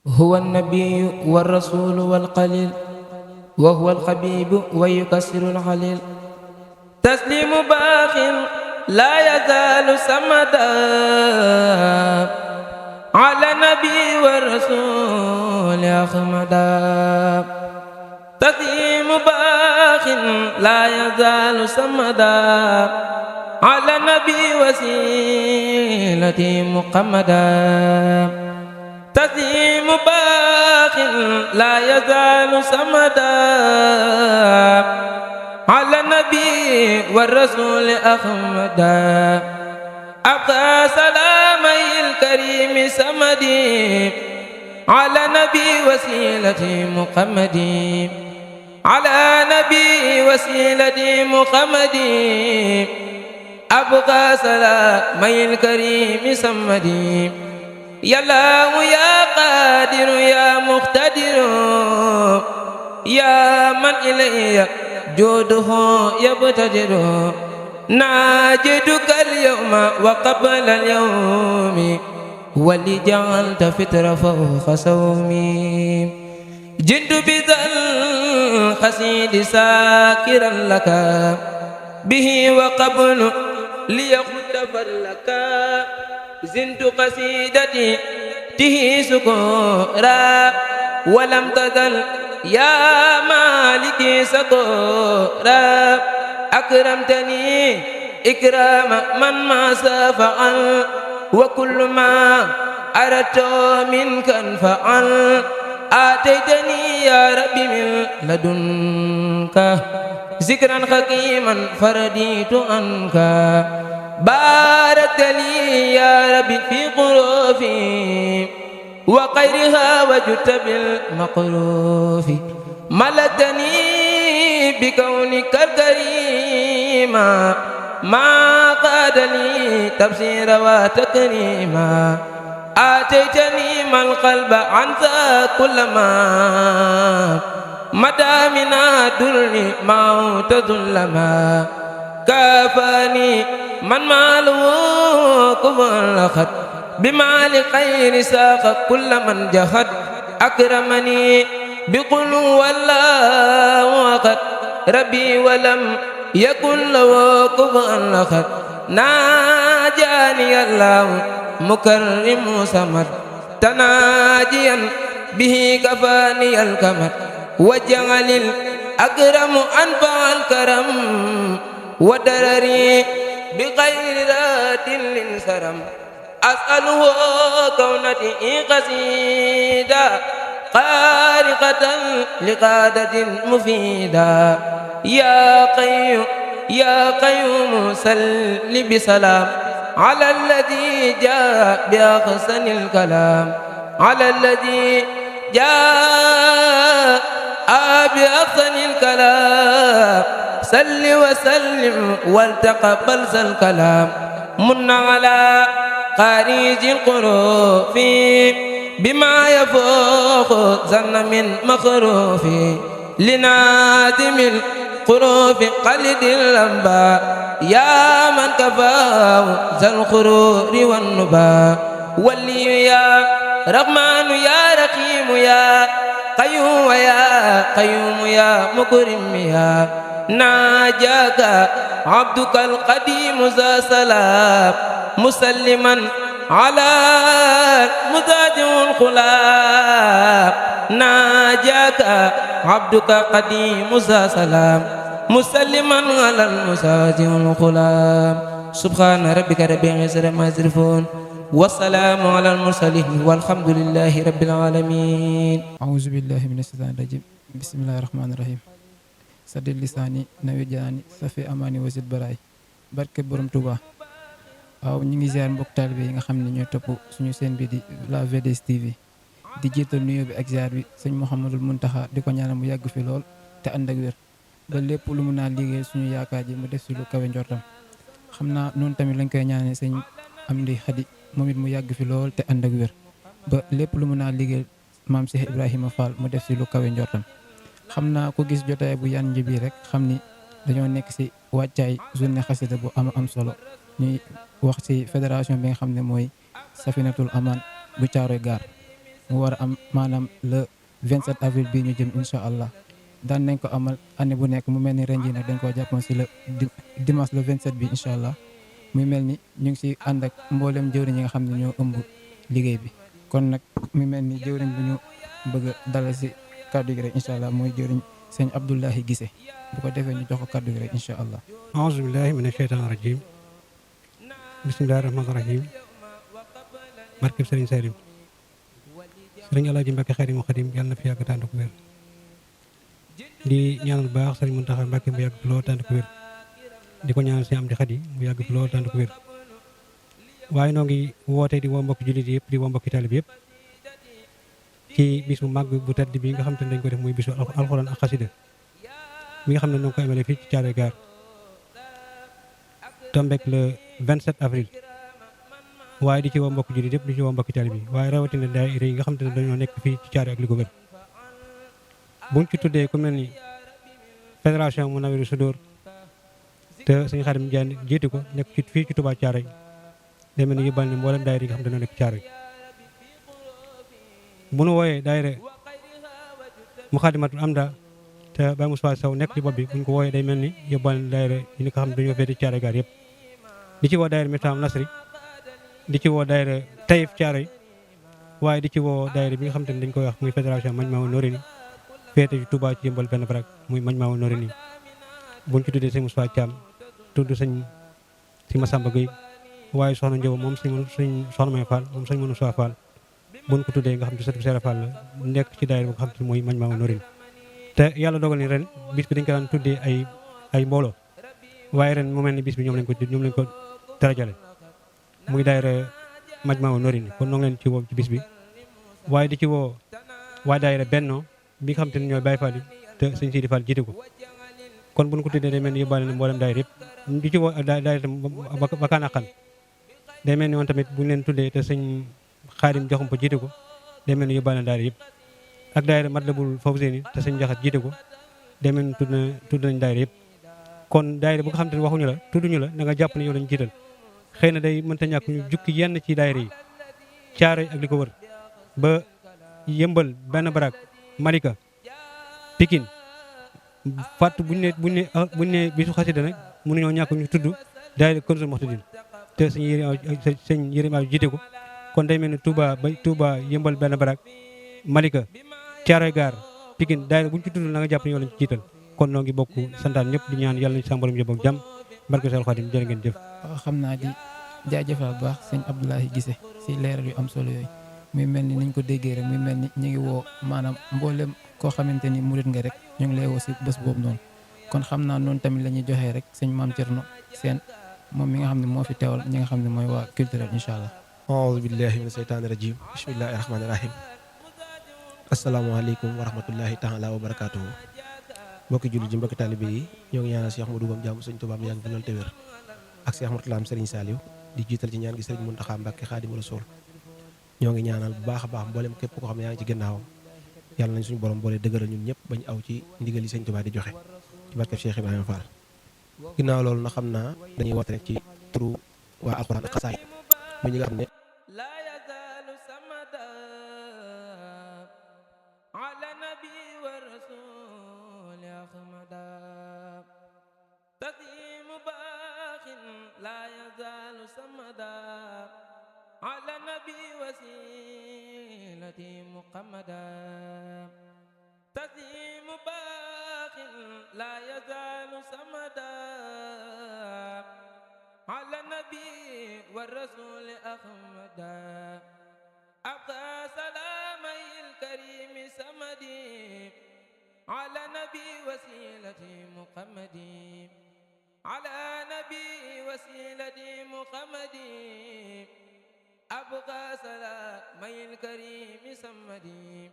هو النبي والرسول والقليل وهو الحبيب ويكسر العليل تسليم باق لا يزال سمدا على النبي والرسول أحمدا تسليم باق لا يزال سمدا على النبي وسيلتي محمدا تسليم باق لا يزال سمدا على النبي والرسول أحمدا أبقى سلامي الكريم سمدي على نبي وسيلتي محمدي على نبي وسيلتي محمدي أبقى سلامي الكريم سمدي يا الله يا قادر يا مقتدر يا من إلي جوده يبتدر ناجدك اليوم وقبل اليوم ولي جعلت فطر فوق صومي جد بذا الخسيد ساكرا لك به وقبل ليخد فلك زنت قصيدتي به سكورا ولم تزل يا مالكي سكورا أكرمتني إكرام من ما سافعل وكل ما أردت منك فعل آتيتني يا ربي من لدنك ذكرا حكيما فرديت عنك باركت لي يا ربي في قروفي وغيرها وجدت بالمقروف ملكتني بكونك الكريم ما قاد لي تبصير وتكريما آتيتني ما القلب عنك كلما مدى من الدر موت ظلما كافاني من ماله كفر لخد بمال خير ساق كل من جهد أكرمني بقل والله وقد ربي ولم يكن له كفوا لخد ناجاني الله مكرم سمد تناجيا به كفاني الكمد وجعل الأكرم أنفع الكرم ودرري بغير ذات للسرم أسأله كونتي قصيدة خارقة لقادة مفيدة يا قيوم سل بسلام على الذي جاء بأحسن الكلام على الذي جاء بأحسن الكلام سل وسلم والتقبل ذا الكلام من على خارج القروف بما يفوق ظن من مخروف لنادم القروف قلد الأنباء يا من كفاه ذا الخرور والنباء ولي يا رحمن يا رحيم يا قيوم يا قيوم يا مكرم يا ناجاك عبدك القديم ذا سلام مسلما على مزاج الخلاب ناجاك عبدك قديم ذا سلام مسلما على المزاج الخلاب سبحان ربك رب العزة عما يصفون والسلام على المرسلين والحمد لله رب العالمين أعوذ بالله من الشيطان الرجيم بسم الله الرحمن الرحيم saddi lisaani nawi jaani safi amaani wasit baraay barke borom Touba. waaw ñu ngi ziar mbokk taalibe yi nga xam ne ñooy topp suñu seen bi di la VDS TV di jiital nuyoo bi ak ziar bi sëñ Mouhamadul Muntaxa di ko ñaanal mu yàgg fi lool te ànd ak wér ba lépp lu mu naa liggéey suñu yaakaar ji mu def si lu kawe njortam. xam naa noonu tamit lañ koy ñaanal sëñ Amdi Xadi moom it mu yàgg fi lool te ànd ak wér ba lépp lu mu naa liggéey maam Cheikh Ibrahima Fall mu def si lu kawe njortam. xam naa ko gis jotaay bu yan bi rek xam ni dañoo nekk ci wàccaay journée xasida bu am solo ñuy wax ci fédération bi nga xam ne mooy Safinatul Aman bu Caaroy Gaar mu war a am maanaam le 27 avril bii ñu jëm incha allah. daan nañ ko amal année bu nekk mu mel ni ren jii nag dañ koo jàppoon si le dimanche le 27 bi incha allah muy mel ni ñu ngi si ànd ak mboolem jëwriñ yi nga xam ne ñoo ëmb liggéey bi. kon nag mu mel ni jëwriñ bu ñu bëgg a dalal si kaddu gi rek incha allah mooy jëwriñ sëñ Abdoulahi Gise bu ko defee ñu jox ko kaddu gi rek incha allah. aouzu billahi mina sheytaani rajim bismillahi rahmaani rahim barkeb sëriñ Saliou sëriñ Alaaji Mbàkke Xaadimu Xaadim yàlla na fi yàgg tànd ko wér di ñaanal baax sëriñ Muntaxa Mbàkke mu yàgg fi lool tànd ko wér di ko ñaanal si am di xat yi mu yàgg fi lool tànd ko wér waaye noo ngi woote di woo mbokki jullit yëpp di woo mbokki taalib yëpp ci bis bu màgg bu tedd bi nga xam te ne dañ ko def muy bisu alxuraan ak xasida mi nga xam ne noo ngi ko amale fii ci Thiaroye Gare tombeek le 27 avril waaye di ci woo mbokki jullit yëpp di ci woo mbokki taalib yi waaye rawatina daayira yi nga xam te ne dañoo nekk fii ci Thiaroye ak li ko wër buñ ci tuddee ku mel ni fédération Munawwirus Sudûr te sëñ Xaadim Jaan jiitu ko nekk ci fii ci Touba Thiaroye day mel ni yóbbal ne mboolem daayira yi nga xam te ne nekk Thiaroye bu nu wooyee daayira Muxaddamatul Amda te Baye Moussa Sow nekk ci bopp bi buñ ko wooyee day mel ni yóbbal ne daayira yi nga xam ne dañoo féete Thiaroye Gare yëpp di ci woo daayira Miftaahul Nasri di ci woo daayira Taïf Thiaroye waaye di ci woo daayira bi nga xam te ne dañ koy wax muy fédération Majmahun Nurayni féete ci Touba ci yëmbal benn barak muy Majmahun Nurayni buñ ci tuddee sëñ Moussa Thiam tudd sëñ si Massamba Gueye waaye soxna Njóoba moom sëñ soxna May Fall moom sëñ Moussa Fall buñ ko tuddee nga xam ne sëtu Seera Fall la nekk ci daayira boo xam te mooy Majmahun Nurayni te yàlla dogal ni ren bis bi dañ ko daan tuddee ay mbooloo waaye ren mu mel ni bis bi ñoom lañ ko darajale muy daayira Majmahun Nurayni kon noo ngi leen ci woo ci bis bi waaye di ci woo waa daayira Benno bi nga xam te ne ñooy Baye Fall yi te sëñ Sidi Fall jiite ko kon buñ ko tuddee day mel ni yóbbaale na mboolem daayira yëpp di ci woo daayira tam Bakkaan Haqqan day mel ni woon tamit buñ leen tuddee te sëñ Xaadim Joxum ko jiite ko day mel ni yóbbaale na daayira yëpp ak daayira Matlabul Fawzeyni te sëñ Jaxat jiite ko day mel ni tudd nañ daayira yëpp kon daayira bu nga xam te ne waxuñu la tudduñu la da nga jàpp ne yow lañ jiital xëy na day mënta ñàkk ñu jukki yenn ci daayira yi Thiaroye ak li ko wër ba yëmbal benn barak Malika Pikine fàtt buñ ne bisu xasida nag mënuñoo ñàkk ñu tudd daayira Kanzul Muhtadin te sëñ Yërim Aw jiite ko kon day mel ni Touba yëmbal benn barak Malika Thiaroye Gare Pikine daayira buñ ci tudd na nga jàpp ne yow lañ ci jiital kon noo ngi bokk santaan ñëpp di ñaan yàlla nañ sa borom yóbbu ak jàmm barke Seex Xaadim jërë ngeen jëf. waaw xam naa di jaajëfal bu baax sëñ Abdoulahi Gise si leeral yu am solo yooyu muy mel ni niñ ko déggee rek muy mel ni ñu ngi woo maanaam mboolem koo xamante ni murit nga rek ñu ngi lay woo si bés boobu noonu kon xam naa noonu tamit la ñuy joxee rek sëñ Maam Cerno Seen moom mi nga xam ne moo fi teewal ñi nga xam ne mooy waa culturel incha allah. aoudu billahi mina seytaani rajim bismillahi rahmaani rahim asalaamaaleykum wa rahmatullahi taala wa barakaatuhu mbokki jullit ji mbokki taalibe yi ñoo ngi ñaanal Cheikh Modou Gam jàmm sëñ Tuubaa mi yàgg fi loolu te wér ak Cheikh Mourtala Serigne Saliou di jiital ci ñaan gi Serigne Mountakha Mbacké Xaadimu Rasuul ñoo ngi ñaanal bu baax a baax mboolem képp koo xam ne yaa ngi ci gannaawam yàlla nañ suñu borom boole dëgëral ñun ñëpp bañ aw ci ndigal yi sëñ Tuubaa di joxe ci barkeb Cheikh Ibrahima Fall ginnaaw loolu na xam naa dañuy woote rek ci turu waa alxuraan ak xasaay mu ñi nga xam ne على نبي وسيلتي محمدا تسليم باق لا يزال سمدا على النبي والرسول أحمدا أبقى سلامي الكريم سمدي على نبي وسيلتي محمدي على نبي وسيلتي محمدي أبقى سلامي الكريم سمدي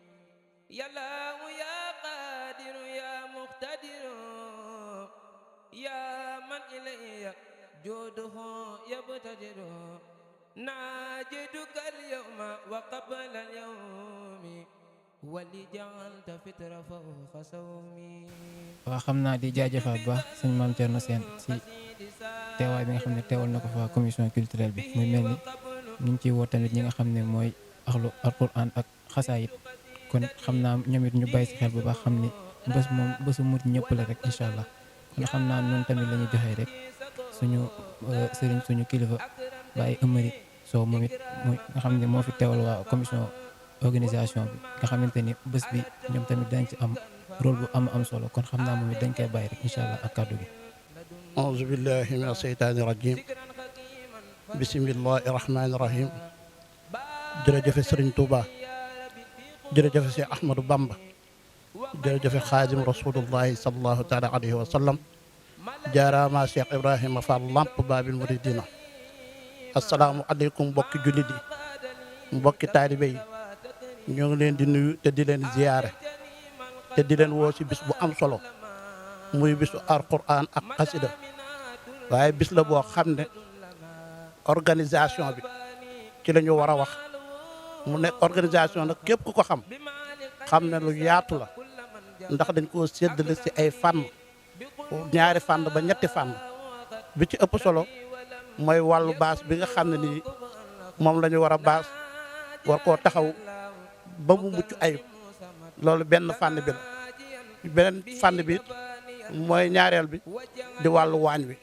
يا الله يا قادر يا مقتدر يا من إلي جوده يبتدر ناجدك اليوم وقبل اليوم ولي جعلت فطر فوق صومي. waaw xam naa di jaajëfal bu baax sëñ Maam Cerno Seen si teewaay bi nga xam ne teewal na ko fa commission culturelle bi muy mel ni ñu ngi ciy woo tamit ñi nga xam ne mooy axlu alquran ak xasaayit kon xam naa ñoom it ñu bàyyi si xel bu baax xam ni bés moom bésu murit ñëpp la rek incha allah kon xam naa noonu tamit la ñuy joxee rek suñu sëriñ suñu kilifa Baye Amary Sow moom it nga xam ne moo fi teewal waa commission organisation bi nga xamante ni bés bi ñoom tamit dañ ci am rôle bu am solo kon xam naa moom it dañ koy bàyyi rek incha allah ak kàddu gi. auzu billahi min asheytaani rajim bismillahi rahmaani rahim jërëjëfe Sëriñ Tuuba jërëjëfe si Ahmadou Bamba jërëjëfe xaadim rasulullahi sallallahu taala alayhi wa sallam jaaraama Cheikh Ibrahima Fall Lamp Babil Muridina asalaamu aleykum mbokki jullit yi mbokki taalibe yi ñoo ngi leen di nuyu te di leen ziyaare te di leen woo ci bis bu am solo muy bisu alquran ak xasida waaye bis la boo xam ne organisation bi ci la ñu war a wax mu nekk organisation nag képp ku ko xam ne lu yaatu la ndax dañ koo séddale ci ay fànn ñaari fànn ba ñetti fànn bi ci ëpp solo mooy wàllu baas bi nga xam ne nii moom la ñu war a baas war koo taxaw ba mu mucc ayib loolu benn fànn bi la beneen fànn bi mooy ñaareel bi di wàllu waañ wi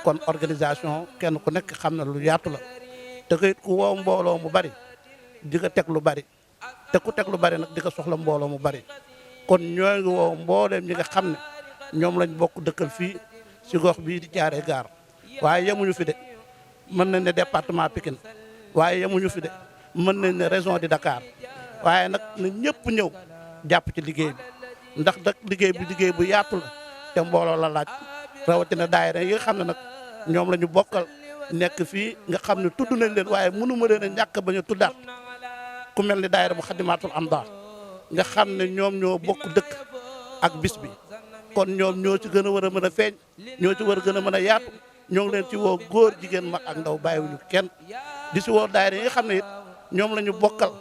kon organisation kenn ku nekk xam na lu yaatu la te it ku woo mbooloo mu bari di nga teg lu bari te ku teg lu bari nag di nga soxla mbooloo mu bari kon ñoo ngi woo mbooleem ñi nga xam ne ñoom lañ bokk dëkkal fii ci gox bii di Thiaroye Gare waaye yemuñu fi de mën nañ ne département Pikine waaye yemuñu fi de mën nañ ne région de Dakar waaye nag na ñëpp ñëw jàpp ci liggéey bi ndax nag liggéey bu yaatu la te mbooloo la laaj rawatina daayira yi nga xam ne nag ñoom la ñu bokkal nekk fii nga xam ne tudd nañ leen waaye mënuma leen a ñàkk bañ a tuddaat ku mel ni daayira bu Xadimatul Amda nga xam ne ñoom ñoo bokk dëkk ak bis bi kon ñoom ñoo ci gën a war a mën a feeñ ñoo ci war a gën a mën a yaatu ñoo ngi leen ci woo góor jigéen mag ak ndaw bàyyiwuñu kenn di si woo daayira yi nga xam ne it ñoom la ñu bokkal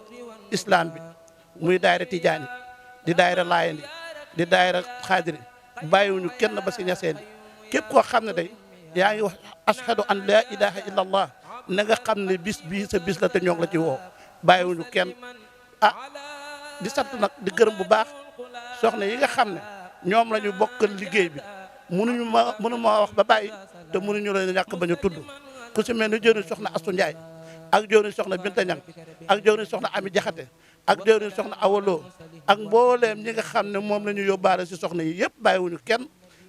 islam bi muy daayira tijaan yi di daayira laayeen yi di daayira xaadiri bàyyiwuñu kenn ba si ñaseen yi képp koo xam ne day yaa ngi wax ashhadu an la ilaha illa allah na nga xam ne bis bii sa bis la te ñoo ngi la ci woo bàyyiwuñu kenn di sant nag di gërëm bu baax soxna yi nga xam ne ñoom la ñu bokkal liggéey bi mënu ma wax ba bàyyi te mënuñu leen ñàkk ba ñu tudd ku si mel ni jëriñ soxna Astu Njaay ak jëriñ soxna Binta Ñang ak jëriñ soxna Ami Jaxate ak jëriñ soxna Awaloo ak mbooleem ñi nga xam ne moom la ñu yóbbaale si soxna yi yëpp bàyyiwuñu kenn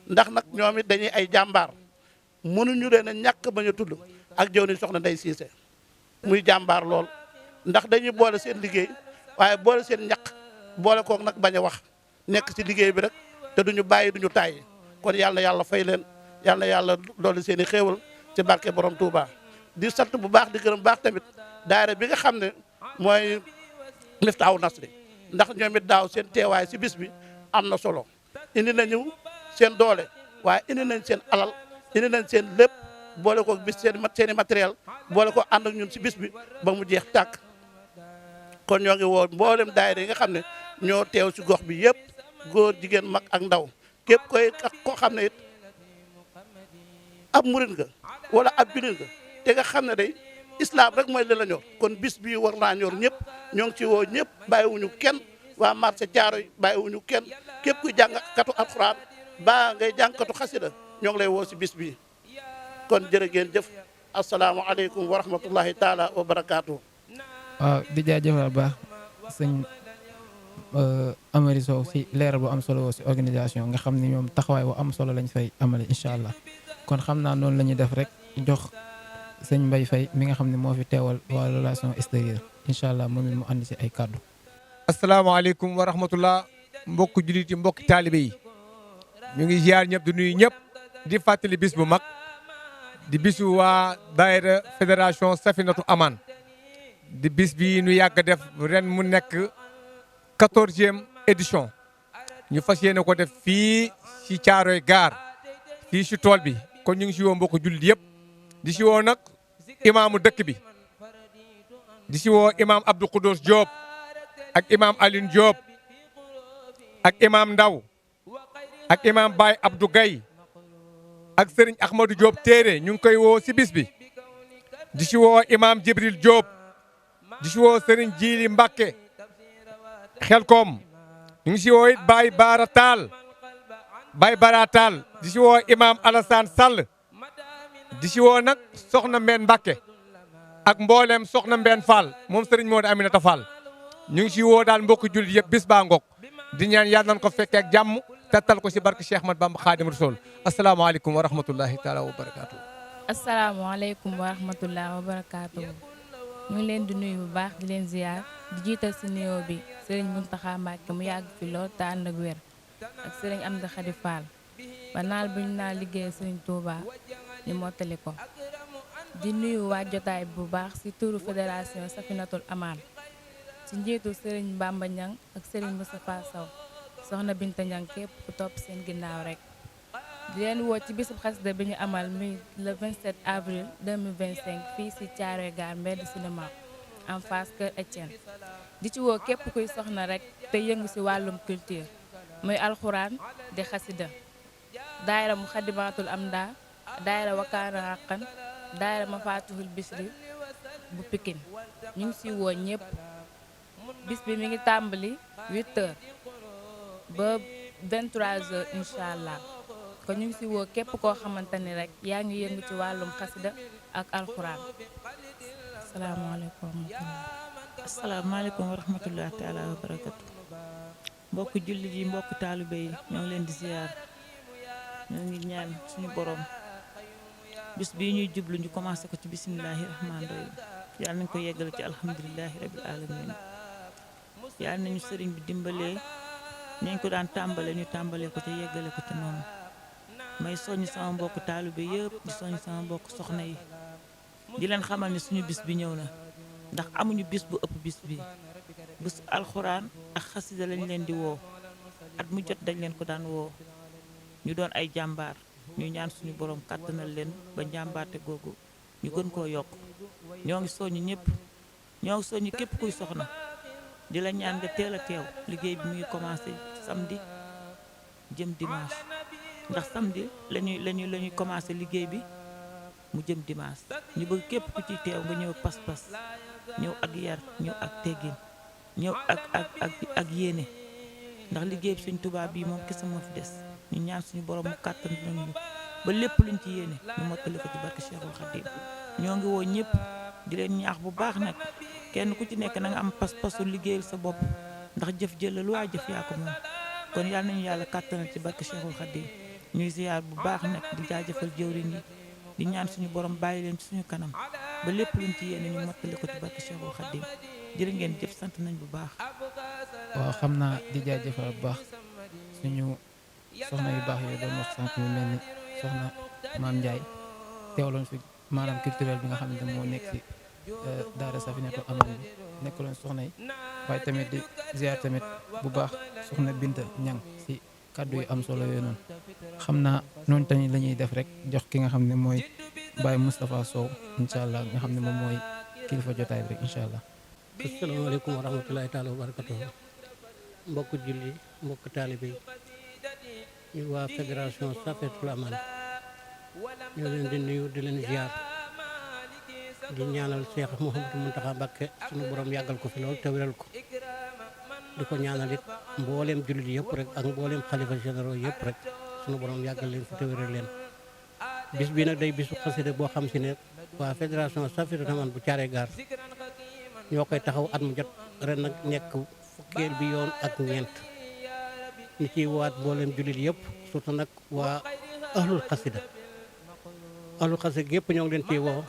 ndax nag ñoom it dañuy ay jàmbaar mënuñu leen a ñàkk ba ñu tudd ak jëriñ soxna Ndey Siise muy jàmbaar lool ndax dañuy boole seen liggéey waaye boole seen ñaq boole kook nag bañ a wax nekk ci liggéey bi rek te duñu bàyyi duñu tàyyi kon yàlla fay leen yàlla dolli seen i xéewal ci barke borom Touba. di sant bu baax di gërëm baax tamit daayira bi nga xam ne mooy Miftahul Nasri ndax ñoom it daaw seen teewaay ci bis bi am na solo indi nañu seen doole waaye indi nañ seen alal indi nañ seen lépp boole ko bis seen i matériel boole ko ànd ak ñun ci bis bi ba mu jeex tàkk. kon ñoo ngi woo mboolem daayira yi nga xam ne ñoo teew ci gox bi yëpp góor jigéen mag ak ndaw képp koo xam ne it ab murit nga wala ab jullit nga te nga xam ne day islam rek mooy li la ñor kon bis bii war naa ñor ñëpp ñoo ngi ci woo ñëpp bàyyiwuñu kenn waa marché Thiaroye bàyyiwuñu kenn képp kuy jàngkatu alxuraan ba ngay jàngkatu xasida ñoo ngi lay woo ci bis bii kon jërë ngeen jëf asalaamaaleykum wa rahmatullahi taala wa barakaatu. waaw di jaajëfal baax sëñ Amary Sow si leeral bu am solo si organisation nga xam ne ñoom taxawaay bu am solo lañ fay amale incha allah kon xam naa noonu la ñuy def rek jox sëñ Mbaye Faye mi nga xam ne moo fi teewal waa relation extérieure incha allah moom it mu andi si ay kàddu. asalaamaaleykum wa rahmatullah mbokku jullit yi mbokki taalibe yi ñu ngi ziar ñëpp di nuyu ñëpp di fàttali bis bu mag di bisu waa daayira fédération Safinatu Aman di bis bi ñu yàgg def ren mu nekk 14e édition ñu fas yéene ko def fii ci Thiaroye Gare fii ci tool bi kon ñu ngi si woo mbokku jullit yëpp di si woo nag imaamu dëkk bi di si woo imaam Abdou Khoudoss Diop ak imaam Alioune Diop ak imaam Ndaw ak imaam Baye Abdou Gaye ak Serigne Ahmadou Diop téere ñu ngi koy woo si bis bi di si woo imaam Jibril Diop di si woo Serigne Jili Mbacke Xelkom ñu ngi si woo it Baye Bara Tall di si woo Imam Alassane Sall di si woo nag soxna Mbène Mbacke ak mboolem soxna Mbène Fall moom Serigne Modou Aminata Fall ñu ngi si woo daal mbokki jullit yëpp bis baa ngoog di ñaan yàlla nañ ko fekkee ak jàmm tattal ko si barke Cheikh Ahmad Bamba Khadim Rasoul asalaamaaleykum wa rahmatullahi taala wa barakaatu. asalaamaaleykum wa rahmatullahi wa barakaatu. ñu ngi leen di nuyu bu baax di leen ziar di jiital si nuyoo bi Serigne Mountakha Mbacké mu yàgg fi lool te ànd ak wér ak Serigne Amdi Khady Fall ba naal bu ñu naa liggéey Serigne Touba ñu mottali ko. di nuyu waa jotaay bu baax si turu fédération Safinatul Aman ci njiitu Serigne Bamba Niang ak Serigne Moustapha Sow soxna Binta Niang képp ku topp seen ginnaaw rek. di leen woo ci bisub xasida bi ñu amal muy le 27 avril 2025 fii si Thiaroye Gare mbedd cinéma en face Kër Etienne. di ci woo képp kuy soxna rek te yëngu si wàllum culture muy alxuraan di xasida daayira mu xadimatul amda daayira wakaana xaqan daayira mafatihul bisri bu Pikine ñu ngi si woo ñëpp. bis bi mi ngi tàmbali 8h ba 23h incha allah kon ñu ngi si woo képp koo xamante ni rek yaa ngi yëngu ci wàllum xasida ak alxuraan. asalaamaaleykum wa rahmatullahi taala wa barakatu. mbokk jullit yi mbokk taalibe yi ñoo ngi leen di ziar ñoo ngi ñaan suñu borom bis bii ñuy jublu ñu commencé ko ci bisimilahi rahmaani rahim yàlla nañ ko yeggale ci alhamdulilahi rabil alamin yàlla nañu sëriñ bi dimbalee nañ ko daan tàmbale ñu tàmbalee ko te yeggale ko te noonu may soññ sama mbokk taalibe yëpp di soññ sama mbokk soxna yi di leen xamal ni suñu bis bi ñëw na ndax amuñu bis bu ëpp bis bi bis alxuraan ak xasida lañ leen di woo at mu jot dañ leen ko daan woo ñu doon ay jàmbaar ñu ñaan suñu borom kàttanal leen ba njàmbaarte googu ñu gën koo yokk ñoo ngi soññ ñëpp ñoo ngi soññ képp kuy soxna di la ñaan nga teel a teew liggéey bi mu ngi commencé samedi jëm dimanche ndax samedi lañuy commencé liggéey bi mu jëm dimanche ñu bëgg képp ku ciy teew nga ñëw pas-pas ñëw ak yar ñëw ak teggin ñëw ak yéene ndax liggéey bi suñ tubaab bii moom kese moo fi des ñu ñaan suñu borom mu kàttan nañu ba lépp luñ ci yéene ñu mottali ko ci barke Cheikhul Khadim ñoo ngi woo ñëpp di leen ñaax bu baax nag kenn ku ci nekk na nga am pas-pasu liggéeyal sa bopp ndax jëf jëla lu waa jëf yaa ko moom kon yàlla nañu yàlla kàttanal ci barke Cheikhul Khadim ñuy ziyaar bu baax nag di jaajëfal jëwriñ yi di ñaan suñu borom bàyyi leen ci suñu kanam ba lépp luñ ci yéene ñu mottali ko ci barke Cheikhul Khadim jërë ngeen jëf sant nañ bu baax. waaw xam naa di jaajëfal bu baax suñu soxna yu baax yooyu doon wax sànq ñu mel ni soxna Maam Ndiaye teewloon fi maanaam culturel bi nga xam ne moo nekk ci daara Safinatul Aman bi nekkaloon soxna yi waaye tamit di ziar tamit bu baax soxna Binta Ñang si kàddu yu am solo yooyu noonu xam naa noonu tamit la ñuy def rek jox ki nga xam ne mooy Baye Moustapha Sow incha allah nga xam ne moom mooy kilifa jotaay bi rek incha allah. asalaamaaleykum wa rahmatulahi taala wa barakatuh mbokk julli mbokk taalibe yi ñu waa fédération Safinatul Aman ñoo leen di nuyu di leen ziar di ñaanal Cheikh Mouhamadou Mountakha Mbacké suñu borom yàggal ko fi lool te wéral ko di ko ñaanal it mbooleem jullit yëpp rek ak mbooleem xalifa généraux yëpp rek suñu borom yàggal leen fi te wéral leen bis bi nag day bisu xasida boo xam si ne waa fédération Safinatul Aman bu Thiaroye Gare ñoo koy taxaw at mu jot ren nag nekk fukkeel bi yoon ak ñeent ñu ciy waat mbooleem jullit yëpp surtout nag waa ahlul xasida yëpp ñoo ngi leen ciy woo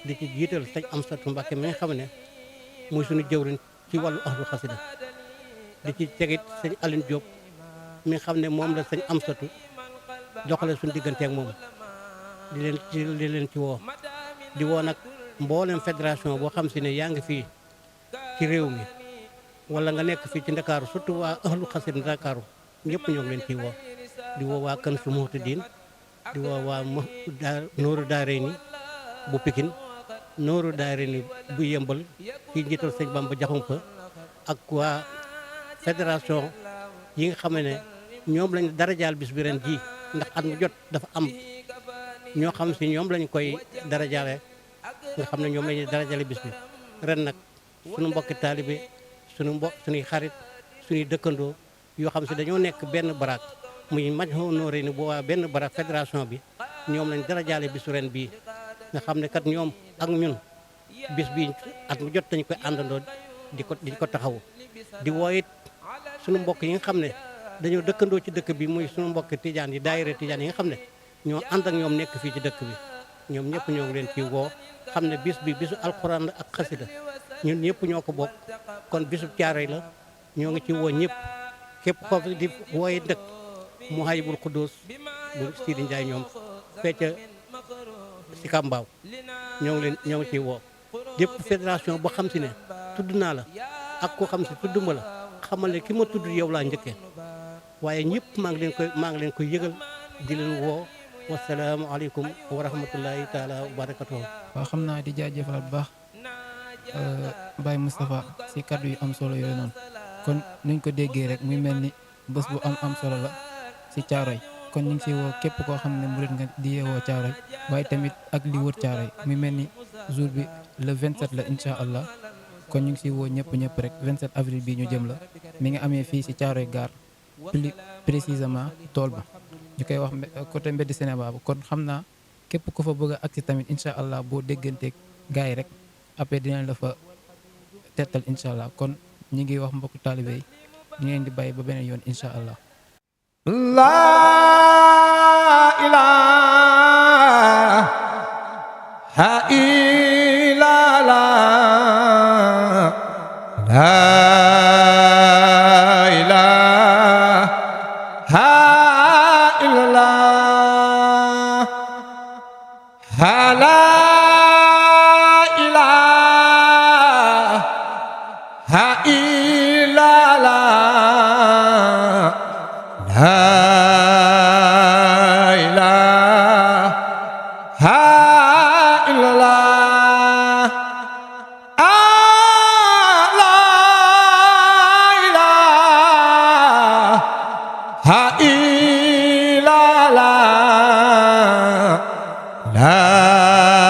di ci jiital sëñ Amsatu Mbàkke mi nga xam ne muy suñu jëwriñ ci wàllu ahlul xasida di ci tegit sëñ Aline Diop mi nga xam ne moom la sëñ Amsatu doxale suñu digganteek moom di leen ci woo di woo nag mboolem fédération boo xam si ne yaa ngi fii ci réew mi wala nga nekk fii ci Ndakaaru surtout waa ahlul xasida Ndakaaru ñëpp ñoo ngi leen ciy woo di woo waa Kanzul Muhtadin di woo waa Nooru Daarayni bu Pikine Nooru Daarayni bu Yëmbal ci njiital sëñ Bamba Jaxumpa ak waa fédération yi nga xam ne ñoom lañ darajaal bis bi ren ji ndax at mu jot dafa am ñoo xam si ñoom lañ koy darajaale nga xam ne ñoom lañuy darajaale bis bi ren nag suñu mbokki taalibe suñuy xarit suñuy dëkkandoo yoo xam si dañoo nekk benn baraak muy Majmahun Nurayni bu waa benn baraak fédération bi ñoom lañ dara jaale bisu ren bii nga xam ne kat ñoom ak ñun bis bii at mu jot dañu koy àndandoo di ko taxawu di wooyit suñu mbokk yi nga xam ne dañoo dëkkandoo ci dëkk bi muy suñu mbokk tijaan yi daayira tijaan yi nga xam ne ñoo ànd ak ñoom nekk fii ci dëkk bi ñoom ñëpp ñoo ngi leen ci woo xam ne bis bi bisu alxuraan la ak xasida ñun ñëpp ñoo ko bokk kon bisu Caaroy la ñoo ngi ci woo ñëpp képp ko di wooye dëkk Mouhayibul Quddus bu Sidi Ndiaye ñoom fecca si Kambaaw ñoo ngi ciy woo dépp fédération boo xam si ne tudd naa la ak koo xam si tudduma la xamal ne ki ma tudd yow laa njëkkee waaye ñëpp maa ngi leen koy yëgal di leen woo wasalaamu aleykum wa rahmatullahi taala wa barakatuhu. waaw xam naa di jaajëfal bu baax Baye Moustapha si kaddu yu am solo yooyu noonu kon nuñ ko déggee rek muy mel ni bés bu am solo la si Caaroy kon ñu ngi siy woo képp koo xam ne murit nga di yeewoo Caaroy waaye tamit ak li wër Caaroy muy mel ni jour bi le 27 la incha allah kon ñu ngi siy woo ñëpp rek 27 avril bii ñu jëm la mi ngi amee fii si Caaroy gare plus précisément tool ba ñu koy wax côté mbedd Sénégal ba kon xam naa képp ko fa bëgg a agsi tamit incha allah boo dégganteeg gars yi rek après dinañ la fa tettal incha allah kon ñi ngi wax mbokku taalibe yi ñu leen di bàyyi ba beneen yoon incha allah. laa ilaaha illallaah laa ilaaha illallaah laa ilaaha illallaah la